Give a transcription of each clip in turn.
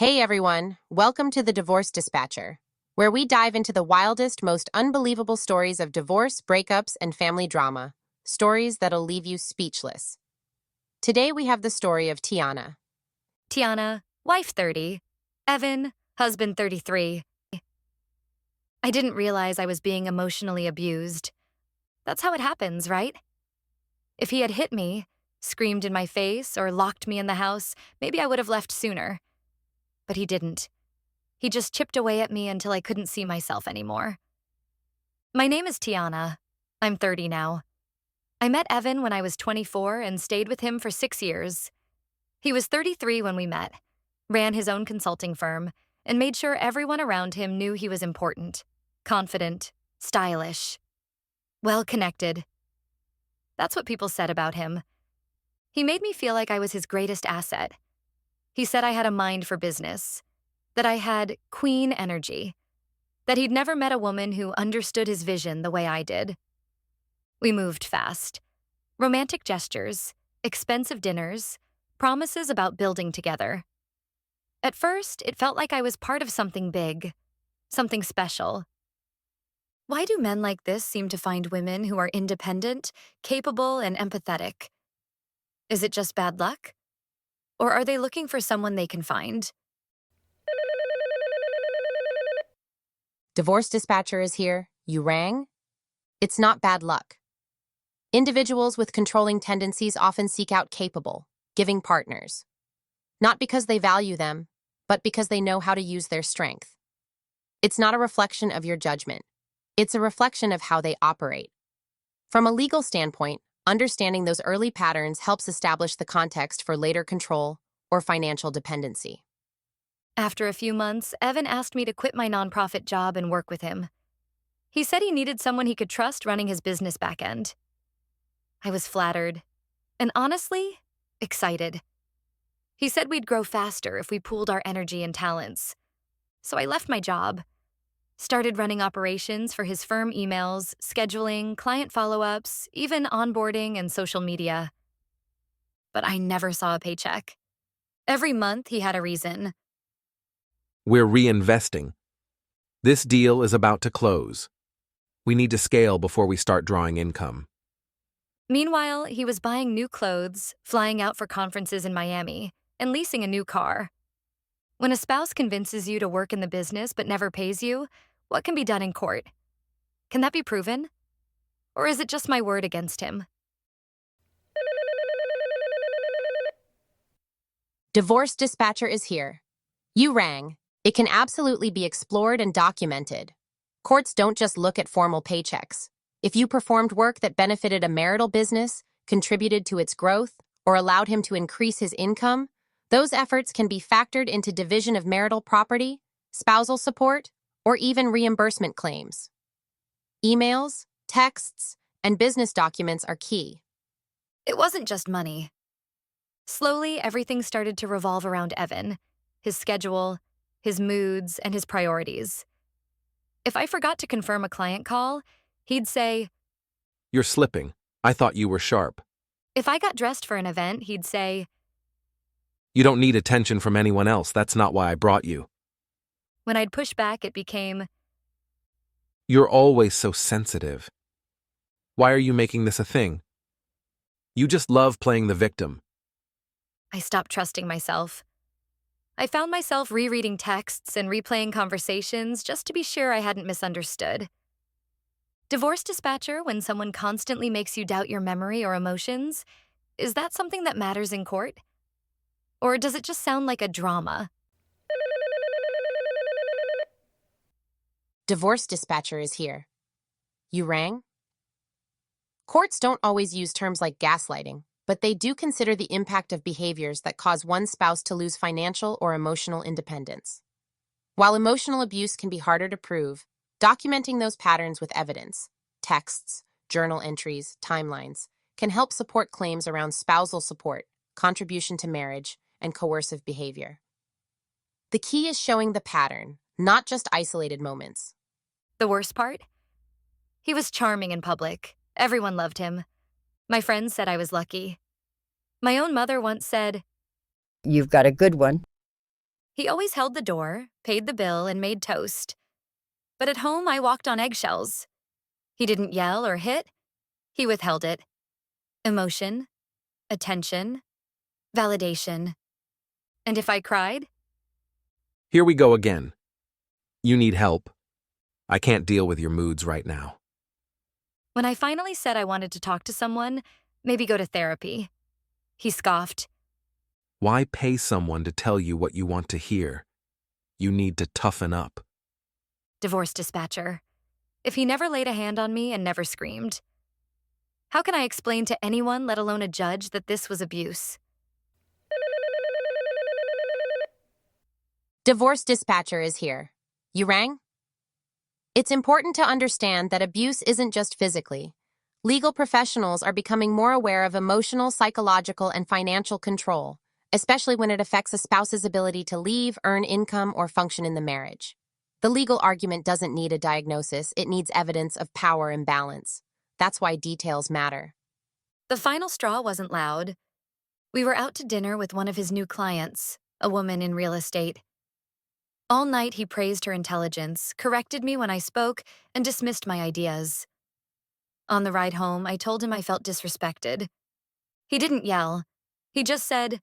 Hey everyone, welcome to the Divorce Dispatcher, where we dive into the wildest, most unbelievable stories of divorce, breakups, and family drama. Stories that'll leave you speechless. Today we have the story of Tiana. Tiana, wife 30. Evan, husband 33. I didn't realize I was being emotionally abused. That's how it happens, right? If he had hit me, screamed in my face, or locked me in the house, maybe I would have left sooner. But he didn't. He just chipped away at me until I couldn't see myself anymore. My name is Tiana. I'm 30 now. I met Evan when I was 24 and stayed with him for 6 years. He was 33 when we met, ran his own consulting firm, and made sure everyone around him knew he was important, confident, stylish, well-connected. That's what people said about him. He made me feel like I was his greatest asset. He said I had a mind for business, that I had queen energy, that he'd never met a woman who understood his vision the way I did. We moved fast. Romantic gestures, expensive dinners, promises about building together. At first, it felt like I was part of something big, something special. Why do men like this seem to find women who are independent, capable, and empathetic? Is it just bad luck? Or are they looking for someone they can find? Divorce Dispatcher is here. You rang? It's not bad luck. Individuals with controlling tendencies often seek out capable, giving partners. Not because they value them, but because they know how to use their strength. It's not a reflection of your judgment. It's a reflection of how they operate. From a legal standpoint, understanding those early patterns helps establish the context for later control or financial dependency. After a few months, Evan asked me to quit my nonprofit job and work with him. He said he needed someone he could trust running his business back end. I was flattered, and honestly, excited. He said we'd grow faster if we pooled our energy and talents. So I left my job, started running operations for his firm emails, scheduling, client follow-ups, even onboarding and social media. But I never saw a paycheck. Every month he had a reason. We're reinvesting. This deal is about to close. We need to scale before we start drawing income. Meanwhile, he was buying new clothes, flying out for conferences in Miami, and leasing a new car. When a spouse convinces you to work in the business but never pays you, what can be done in court? Can that be proven? Or is it just my word against him? Divorce Dispatcher is here. You rang. It can absolutely be explored and documented. Courts don't just look at formal paychecks. If you performed work that benefited a marital business, contributed to its growth, or allowed him to increase his income, those efforts can be factored into division of marital property, spousal support, or even reimbursement claims. Emails, texts, and business documents are key. It wasn't just money. Slowly, everything started to revolve around Evan, his schedule, his moods, and his priorities. If I forgot to confirm a client call, he'd say, You're slipping. I thought you were sharp. if I got dressed for an event, he'd say, You don't need attention from anyone else. That's not why I brought you. when I'd push back, it became, You're always so sensitive. Why are you making this a thing? You just love playing the victim. I stopped trusting myself. I found myself rereading texts and replaying conversations just to be sure I hadn't misunderstood. Divorce Dispatcher, when someone constantly makes you doubt your memory or emotions, is that something that matters in court? Or does it just sound like a drama? Divorce Dispatcher is here. You rang? Courts don't always use terms like gaslighting, but they do consider the impact of behaviors that cause one spouse to lose financial or emotional independence. While emotional abuse can be harder to prove, documenting those patterns with evidence, texts, journal entries, timelines, can help support claims around spousal support, contribution to marriage, and coercive behavior. The key is showing the pattern, not just isolated moments. The worst part? He was charming in public. Everyone loved him. My friends said I was lucky. My own mother once said, You've got a good one. He always held the door, paid the bill, and made toast. But at home, I walked on eggshells. He didn't yell or hit. He withheld it. Emotion, attention, validation. And if I cried, Here we go again. You need help. I can't deal with your moods right now. when I finally said I wanted to talk to someone, maybe go to therapy, he scoffed. Why pay someone to tell you what you want to hear? You need to toughen up. Divorce dispatcher. If he never laid a hand on me and never screamed. How can I explain to anyone, let alone a judge, that this was abuse? Divorce dispatcher is here. You rang? It's important to understand that abuse isn't just physically. Legal professionals are becoming more aware of emotional, psychological, and financial control, especially when it affects a spouse's ability to leave, earn income, or function in the marriage. The legal argument doesn't need a diagnosis, it needs evidence of power imbalance. That's why details matter. The final straw wasn't loud. We were out to dinner with one of his new clients, a woman in real estate. All night he praised her intelligence, corrected me when I spoke, and dismissed my ideas. On the ride home, I told him I felt disrespected. He didn't yell. He just said,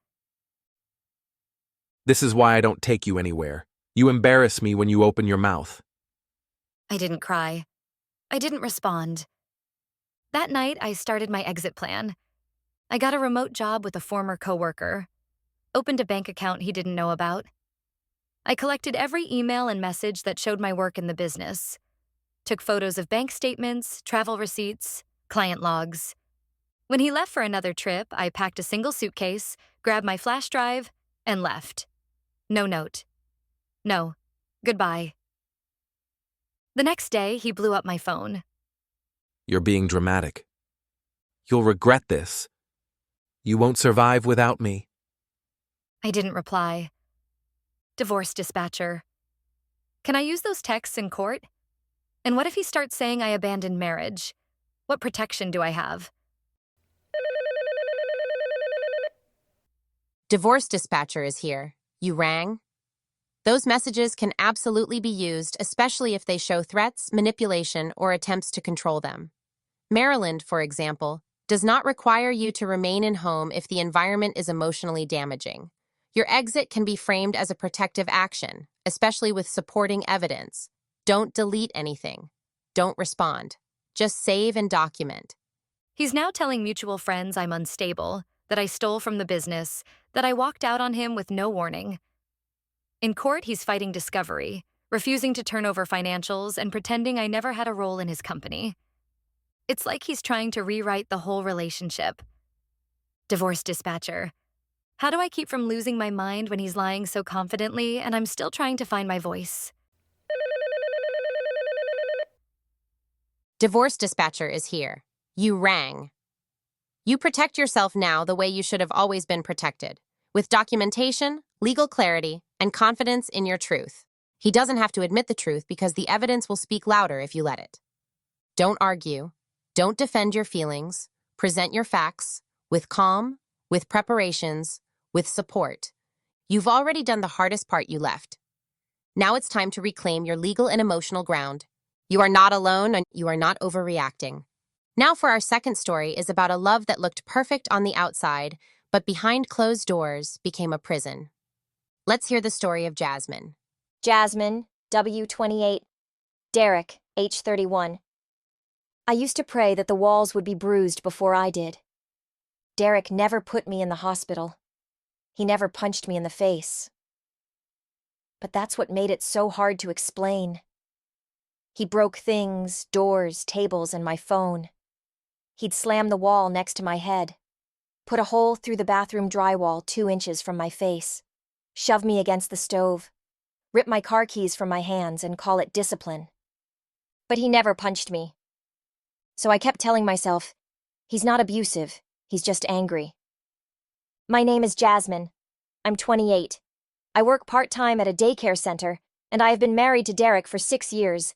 This is why I don't take you anywhere. You embarrass me when you open your mouth. I didn't cry. I didn't respond. That night, I started my exit plan. I got a remote job with a former coworker, opened a bank account he didn't know about. I collected every email and message that showed my work in the business, took photos of bank statements, travel receipts, client logs. When he left for another trip, I packed a single suitcase, grabbed my flash drive, and left. No note. No. Goodbye. The next day, he blew up my phone. You're being dramatic. You'll regret this. You won't survive without me. I didn't reply. Divorce dispatcher. Can I use those texts in court? And what if he starts saying I abandoned marriage? What protection do I have? Divorce dispatcher is here. You rang? Those messages can absolutely be used, especially if they show threats, manipulation, or attempts to control them. Maryland, for example, does not require you to remain in home if the environment is emotionally damaging. Your exit can be framed as a protective action, especially with supporting evidence. Don't delete anything. Don't respond. Just save and document. He's now telling mutual friends I'm unstable, that I stole from the business, that I walked out on him with no warning. In court, he's fighting discovery, refusing to turn over financials and pretending I never had a role in his company. It's like he's trying to rewrite the whole relationship. Divorce dispatcher. How do I keep from losing my mind when he's lying so confidently and I'm still trying to find my voice? Divorce dispatcher is here. You rang. You protect yourself now the way you should have always been protected, with documentation, legal clarity, and confidence in your truth. He doesn't have to admit the truth because the evidence will speak louder if you let it. Don't argue. Don't defend your feelings. Present your facts with calm, with preparations, with support. You've already done the hardest part you left. Now it's time to reclaim your legal and emotional ground. You are not alone and you are not overreacting. Now for our second story is about a love that looked perfect on the outside, but behind closed doors became a prison. Let's hear the story of Jasmine. Jasmine, W28. Derek, age 31. I used to pray that the walls would be bruised before I did. Derek never put me in the hospital. He never punched me in the face. But that's what made it so hard to explain. He broke things, doors, tables, and my phone. He'd slam the wall next to my head, put a hole through the bathroom drywall 2 inches from my face, shove me against the stove, rip my car keys from my hands and call it discipline. But he never punched me. So I kept telling myself, he's not abusive, he's just angry. My name is Jasmine. I'm 28. I work part-time at a daycare center, and I have been married to Derek for 6 years.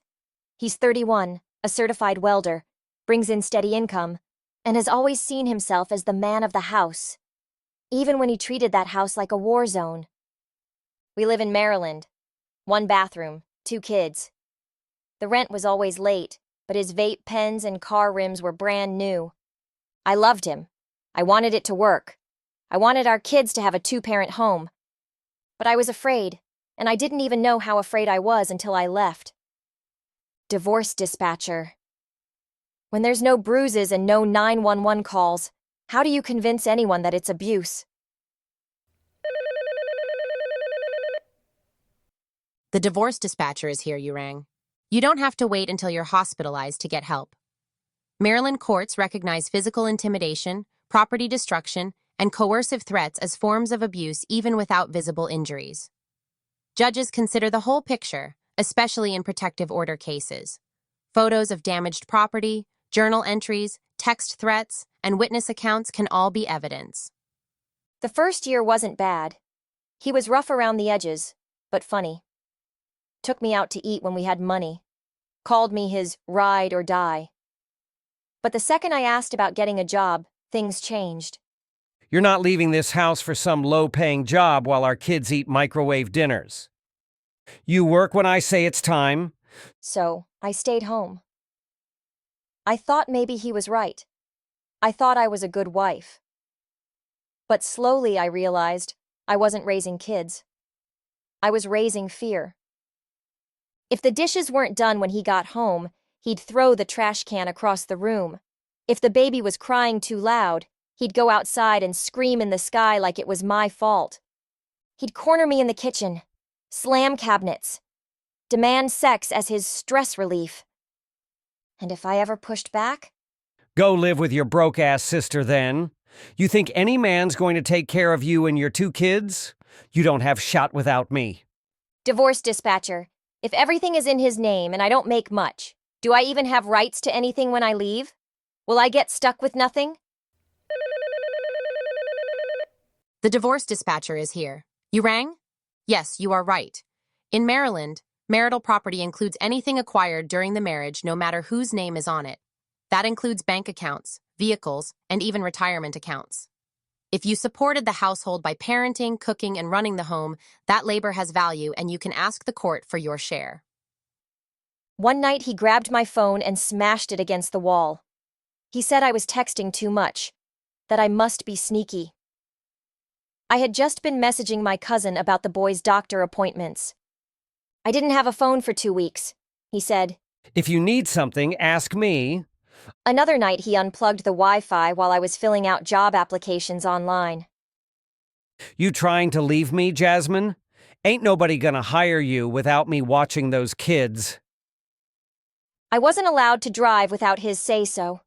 He's 31, a certified welder, brings in steady income, and has always seen himself as the man of the house, even when he treated that house like a war zone. We live in Maryland. 1 bathroom, 2 kids. The rent was always late, but his vape pens and car rims were brand new. I loved him. I wanted it to work. I wanted our kids to have a 2-parent home. But I was afraid, and I didn't even know how afraid I was until I left. Divorce dispatcher. When there's no bruises and no 911 calls, how do you convince anyone that it's abuse? The divorce dispatcher is here, you rang. You don't have to wait until you're hospitalized to get help. Maryland courts recognize physical intimidation, property destruction, and coercive threats as forms of abuse even without visible injuries. Judges consider the whole picture, especially in protective order cases. Photos of damaged property, journal entries, text threats, and witness accounts can all be evidence. The first year wasn't bad. He was rough around the edges, but funny. Took me out to eat when we had money. Called me his ride or die. But the second I asked about getting a job, things changed. You're not leaving this house for some low-paying job while our kids eat microwave dinners. You work when I say it's time. So, I stayed home. I thought maybe he was right. I thought I was a good wife. But slowly I realized I wasn't raising kids. I was raising fear. If the dishes weren't done when he got home, he'd throw the trash can across the room. If the baby was crying too loud, he'd go outside and scream in the sky like it was my fault. He'd corner me in the kitchen, slam cabinets, demand sex as his stress relief. And if I ever pushed back? Go live with your broke-ass sister then. You think any man's going to take care of you and your 2 kids? You don't have shot without me. Divorce dispatcher. If everything is in his name and I don't make much, do I even have rights to anything when I leave? Will I get stuck with nothing? The divorce dispatcher is here. You rang? Yes, you are right. In Maryland, marital property includes anything acquired during the marriage no matter whose name is on it. That includes bank accounts, vehicles, and even retirement accounts. If you supported the household by parenting, cooking, and running the home, that labor has value and you can ask the court for your share. One night he grabbed my phone and smashed it against the wall. He said I was texting too much, that I must be sneaky. I had just been messaging my cousin about the boys' doctor appointments. I didn't have a phone for 2 weeks, he said. If you need something, ask me. Another night he unplugged the Wi-Fi while I was filling out job applications online. You trying to leave me, Jasmine? Ain't nobody gonna hire you without me watching those kids. I wasn't allowed to drive without his say-so.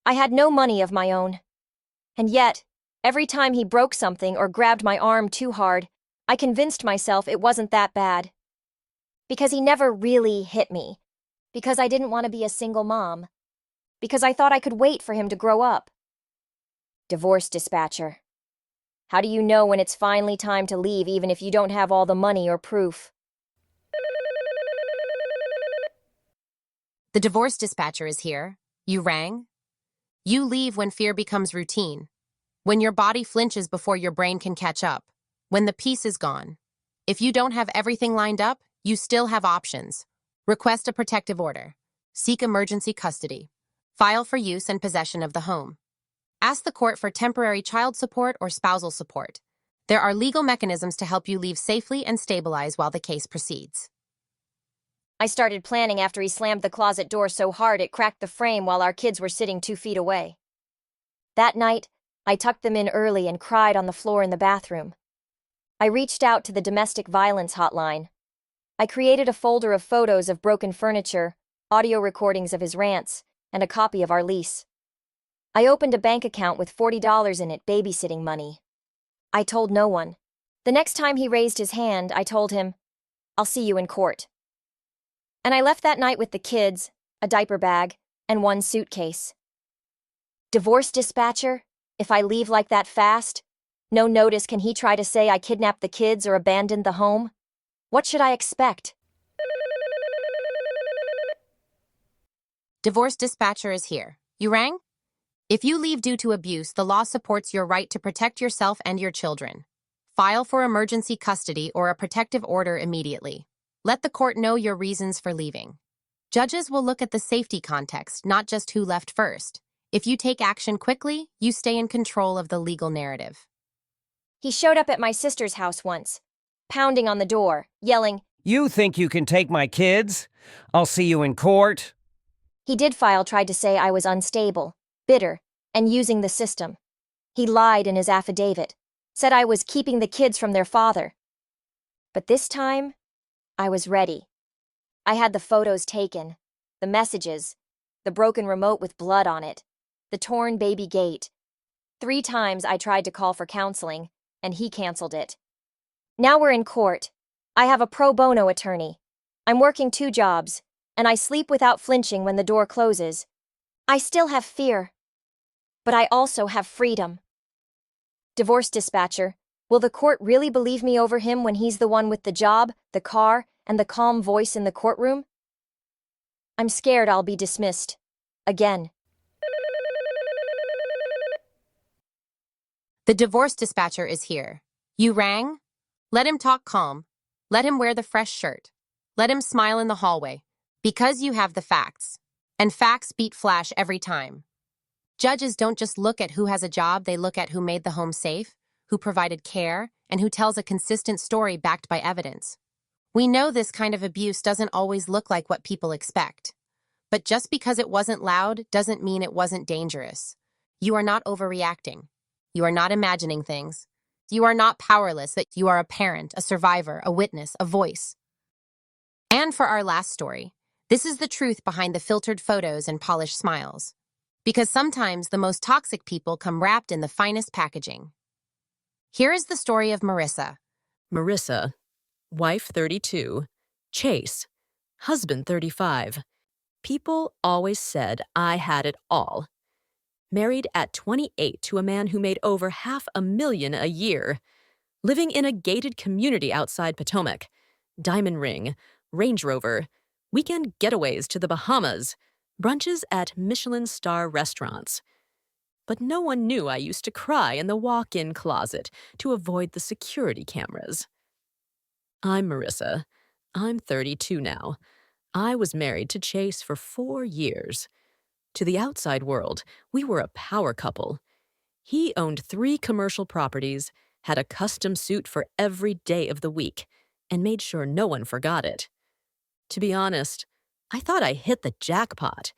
I had no money of my own. And yet, every time he broke something or grabbed my arm too hard, I convinced myself it wasn't that bad. Because he never really hit me. Because I didn't want to be a single mom. Because I thought I could wait for him to grow up. Divorce dispatcher. How do you know when it's finally time to leave even if you don't have all the money or proof? The divorce dispatcher is here. You rang? You leave when fear becomes routine. When your body flinches before your brain can catch up. When the peace is gone. If you don't have everything lined up, you still have options. Request a protective order. Seek emergency custody. File for use and possession of the home. Ask the court for temporary child support or spousal support. There are legal mechanisms to help you leave safely and stabilize while the case proceeds. I started planning after he slammed the closet door so hard it cracked the frame while our kids were sitting 2 feet away. That night, I tucked them in early and cried on the floor in the bathroom. I reached out to the domestic violence hotline. I created a folder of photos of broken furniture, audio recordings of his rants, and a copy of our lease. I opened a bank account with $40 in it, babysitting money. I told no one. The next time he raised his hand, I told him, "I'll see you in court." And I left that night with the kids, a diaper bag, and 1 suitcase. Divorce dispatcher, if I leave like that fast, no notice can he try to say I kidnapped the kids or abandoned the home? What should I expect? Divorce dispatcher is here. You rang? If you leave due to abuse, the law supports your right to protect yourself and your children. File for emergency custody or a protective order immediately. Let the court know your reasons for leaving. Judges will look at the safety context, not just who left first. If you take action quickly, you stay in control of the legal narrative. He showed up at my sister's house once, pounding on the door, yelling. You think you can take my kids? I'll see you in court. He did file tried to say I was unstable, bitter, and using the system. He lied in his affidavit, said I was keeping the kids from their father. But this time, I was ready. I had the photos taken, the messages, the broken remote with blood on it, the torn baby gate. 3 times I tried to call for counseling, and he canceled it. Now we're in court. I have a pro bono attorney. I'm working 2 jobs, and I sleep without flinching when the door closes. I still have fear, but I also have freedom. Divorce dispatcher, will the court really believe me over him when he's the one with the job, the car, and the calm voice in the courtroom? I'm scared I'll be dismissed. Again. The divorce dispatcher is here. You rang? Let him talk calm. Let him wear the fresh shirt. Let him smile in the hallway. Because you have the facts. And facts beat flash every time. Judges don't just look at who has a job, they look at who made the home safe, who provided care, and who tells a consistent story backed by evidence. We know this kind of abuse doesn't always look like what people expect. But just because it wasn't loud doesn't mean it wasn't dangerous. You are not overreacting. You are not imagining things. You are not powerless, that you are a parent, a survivor, a witness, a voice. And for our last story, this is the truth behind the filtered photos and polished smiles. Because sometimes the most toxic people come wrapped in the finest packaging. Here is the story of Marissa. Marissa, wife 32, Chase, husband 35. People always said I had it all. Married at 28 to a man who made over $500,000 a year. Living in a gated community outside Potomac. Diamond ring, Range Rover, weekend getaways to the Bahamas, brunches at Michelin star restaurants. But no one knew I used to cry in the walk-in closet to avoid the security cameras. I'm Marissa. I'm 32 now. I was married to Chase for 4 years. To the outside world, we were a power couple. He owned 3 commercial properties, had a custom suit for every day of the week, and made sure no one forgot it. To be honest, I thought I hit the jackpot.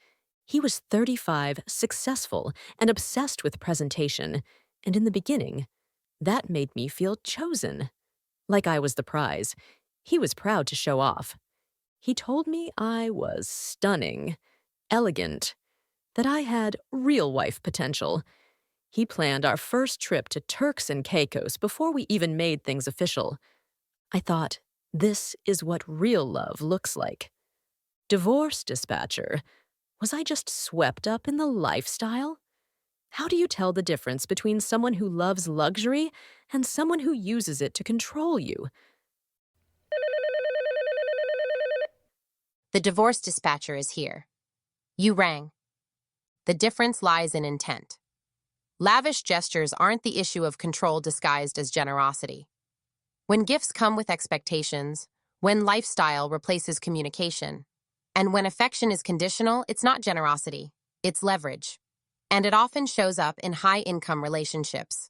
He was 35, successful, and obsessed with presentation, and in the beginning, that made me feel chosen. Like I was the prize. He was proud to show off. He told me I was stunning, elegant, that I had real wife potential. He planned our first trip to Turks and Caicos before we even made things official. I thought, this is what real love looks like. Divorce dispatcher. Was I just swept up in the lifestyle? How do you tell the difference between someone who loves luxury and someone who uses it to control you? The divorce dispatcher is here. You rang. The difference lies in intent. Lavish gestures aren't the issue of control disguised as generosity. When gifts come with expectations, when lifestyle replaces communication, and when affection is conditional, it's not generosity, it's leverage. And it often shows up in high-income relationships.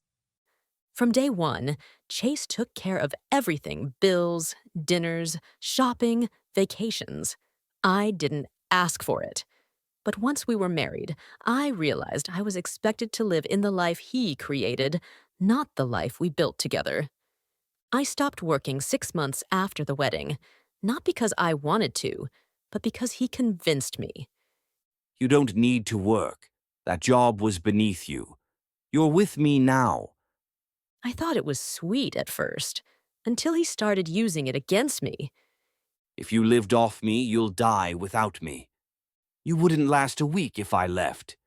From day one, Chase took care of everything: bills, dinners, shopping, vacations. I didn't ask for it. But once we were married, I realized I was expected to live in the life he created, not the life we built together. I stopped working 6 months after the wedding, not because I wanted to, but because he convinced me. You don't need to work. That job was beneath you. You're with me now. I thought it was sweet at first, until he started using it against me. If you lived off me, you'll die without me. You wouldn't last a week if I left.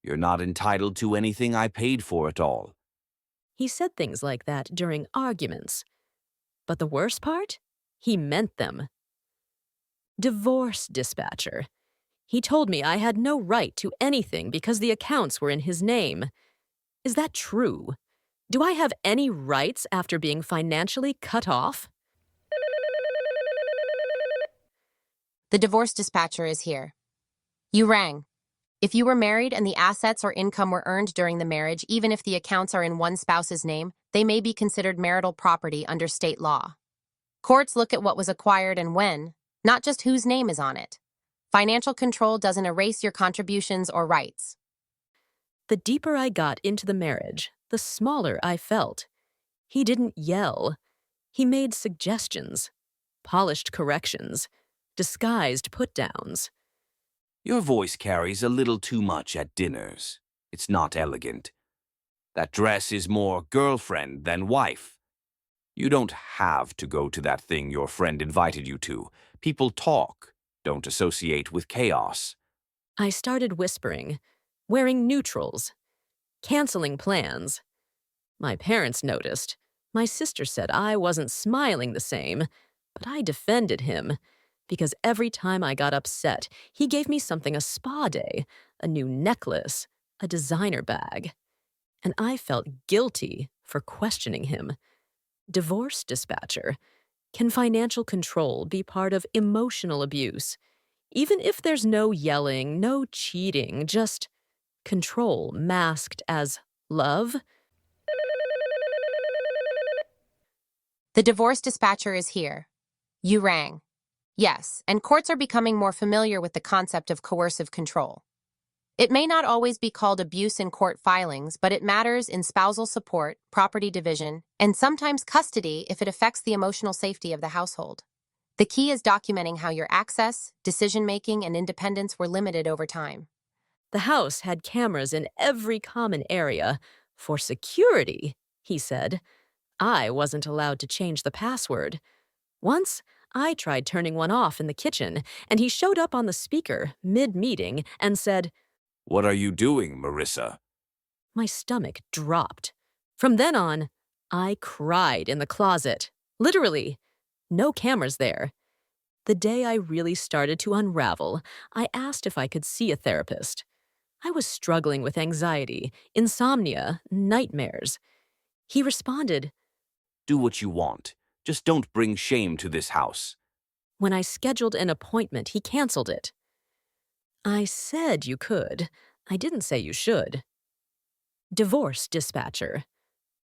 You're not entitled to anything I paid for at all. He said things like that during arguments. But the worst part? He meant them. Divorce dispatcher. He told me I had no right to anything because the accounts were in his name. Is that true? Do I have any rights after being financially cut off? The divorce dispatcher is here. You rang. If you were married and the assets or income were earned during the marriage, even if the accounts are in one spouse's name, they may be considered marital property under state law. Courts look at what was acquired and when, not just whose name is on it. Financial control doesn't erase your contributions or rights. The deeper I got into the marriage, the smaller I felt. He didn't yell. He made suggestions, polished corrections, disguised put-downs. Your voice carries a little too much at dinners. It's not elegant. That dress is more girlfriend than wife. You don't have to go to that thing your friend invited you to. People talk. Don't associate with chaos. I started whispering, wearing neutrals, canceling plans. My parents noticed. My sister said I wasn't smiling the same, but I defended him because every time I got upset, he gave me something a spa day, a new necklace, a designer bag. And I felt guilty for questioning him. Divorce dispatcher. Can financial control be part of emotional abuse? Even if there's no yelling, no cheating, just control masked as love? The divorce dispatcher is here. You rang. Yes, and courts are becoming more familiar with the concept of coercive control. It may not always be called abuse in court filings, but it matters in spousal support, property division, and sometimes custody if it affects the emotional safety of the household. The key is documenting how your access, decision-making, and independence were limited over time. The house had cameras in every common area. For security, he said. I wasn't allowed to change the password. Once, I tried turning one off in the kitchen, and he showed up on the speaker mid-meeting and said, What are you doing, Marissa? My stomach dropped. From then on, I cried in the closet. Literally. No cameras there. The day I really started to unravel, I asked if I could see a therapist. I was struggling with anxiety, insomnia, nightmares. He responded, Do what you want. Just don't bring shame to this house. When I scheduled an appointment, he canceled it. I said you could. I didn't say you should. Divorce dispatcher.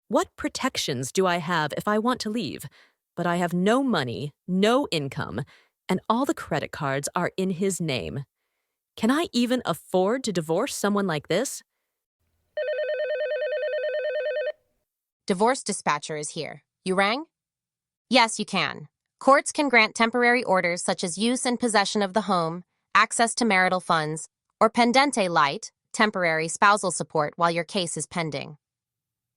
What protections do I have if I want to leave, but I have no money, no income, and all the credit cards are in his name? Can I even afford to divorce someone like this? Divorce dispatcher is here. You rang? Yes, you can. Courts can grant temporary orders such as use and possession of the home, access to marital funds, or pendente light, temporary spousal support while your case is pending.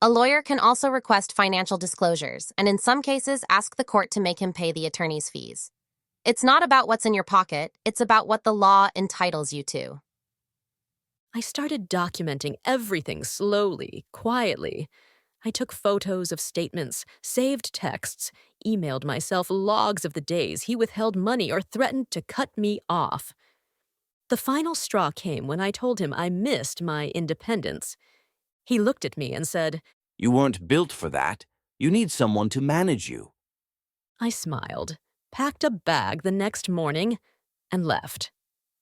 A lawyer can also request financial disclosures, and in some cases ask the court to make him pay the attorney's fees. It's not about what's in your pocket, it's about what the law entitles you to. I started documenting everything slowly, quietly. I took photos of statements, saved texts, emailed myself logs of the days he withheld money or threatened to cut me off. The final straw came when I told him I missed my independence. He looked at me and said, You weren't built for that. You need someone to manage you. I smiled, packed a bag the next morning, and left.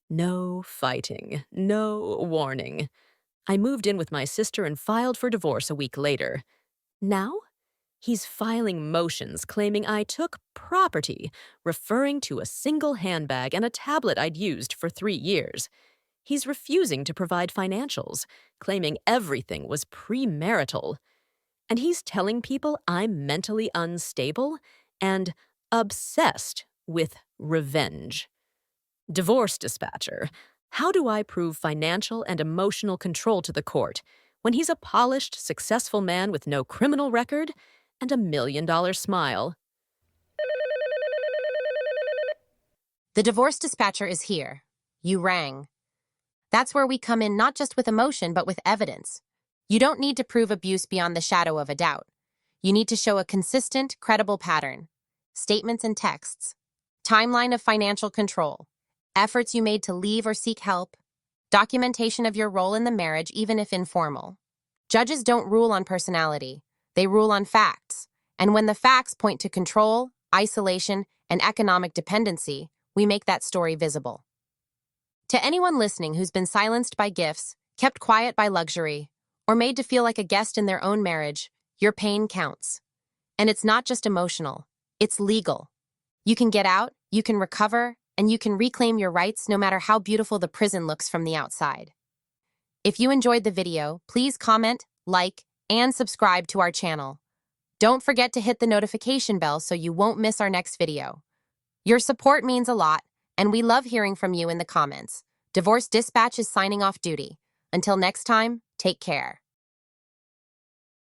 No fighting, no warning. I moved in with my sister and filed for divorce a week later. Now, he's filing motions claiming I took property, referring to a single handbag and a tablet I'd used for 3 years. He's refusing to provide financials, claiming everything was premarital. And he's telling people I'm mentally unstable and obsessed with revenge. Divorce dispatcher. How do I prove financial and emotional control to the court when he's a polished, successful man with no criminal record and $1 million smile? The divorce dispatcher is here. You rang. That's where we come in not just with emotion, but with evidence. You don't need to prove abuse beyond the shadow of a doubt. You need to show a consistent, credible pattern. Statements and texts. Timeline of financial control. Efforts you made to leave or seek help. Documentation of your role in the marriage, even if informal. Judges don't rule on personality. They rule on facts. And when the facts point to control, isolation, and economic dependency, we make that story visible. To anyone listening who's been silenced by gifts, kept quiet by luxury, or made to feel like a guest in their own marriage, your pain counts. And it's not just emotional, it's legal. You can get out, you can recover, and you can reclaim your rights no matter how beautiful the prison looks from the outside. If you enjoyed the video, please comment, like, and subscribe to our channel. Don't forget to hit the notification bell so you won't miss our next video. Your support means a lot, and we love hearing from you in the comments. Divorce Dispatch is signing off duty. Until next time, take care.